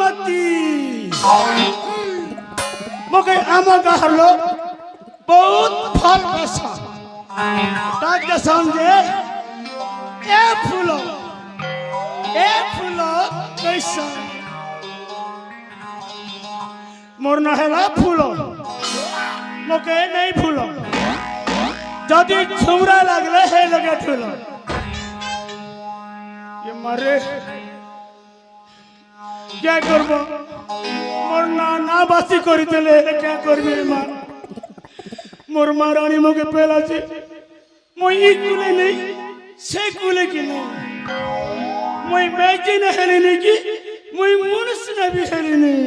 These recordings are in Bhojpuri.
मती मके आम गाहलो बहुत फल पैसा ताके समझे ए फूलो कैसा मोर न हेला फूलो मके नहीं फूलो जदि झुमरा लगले हे लगे फूलो ये मारे क्या करबो मोर ना बासी करी देले क्या करबी मा मोर मारानी मके पेला छे মই ই কুলে নেই সে কুলে কি নেই মই বেঁচে না হেলি নাকি মই মানুষ না বিহেলি নেই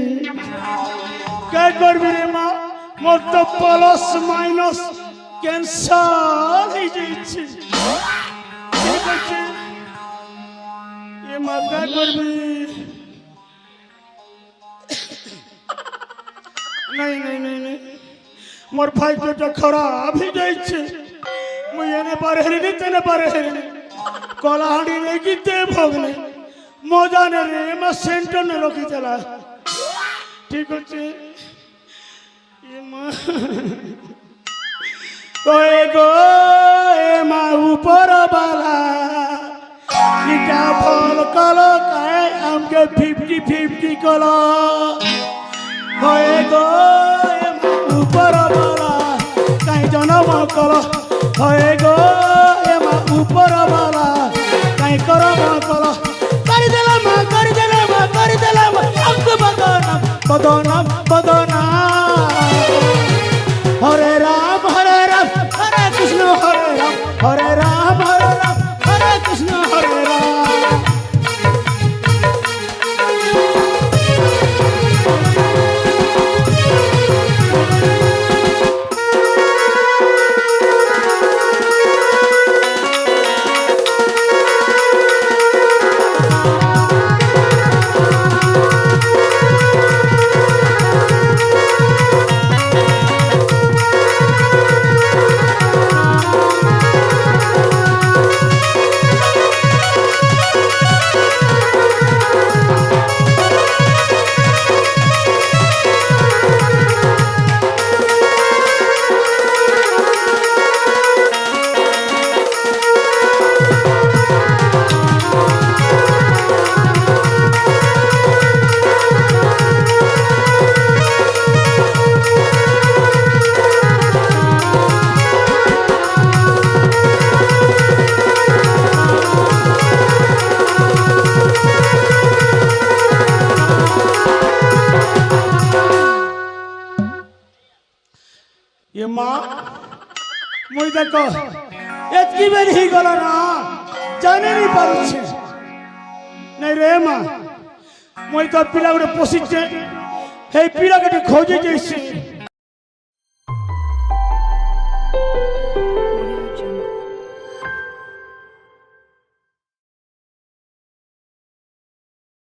কে করবি রে মা মোর তো প্লাস মাইনাস ক্যান্সার হয়ে যাচ্ছে ঠিক আছে এ মা কে করবি नहीं मोर भाई तो खराब ही जाइए मुझे पारे हरी तेने पारे हरी कलाहाड़ी लेगी ते भोगने मजा ने रे मैं सेंटर ने रोकी चला ठीक है ये माँ कोई गो ए माँ ऊपर बाला इटा फल कलो काहे हमके 50-50 कलो कोई गो ए माँ ऊपर बाला काहे जन्म कलो होए गो ए मा ऊपर वाला काई करो मा करो कर देला मा हमको बदना हरे राम हरे कृष्ण हरे राम हरे कृष्ण हरे राम ये माँ मुझे देखो एतकी बेर ही गला ना जाने नहीं पारुछे नहीं रे माँ मुझे तो पिला गुटे पोषिचे हे पिला गुटे खोजे जैसे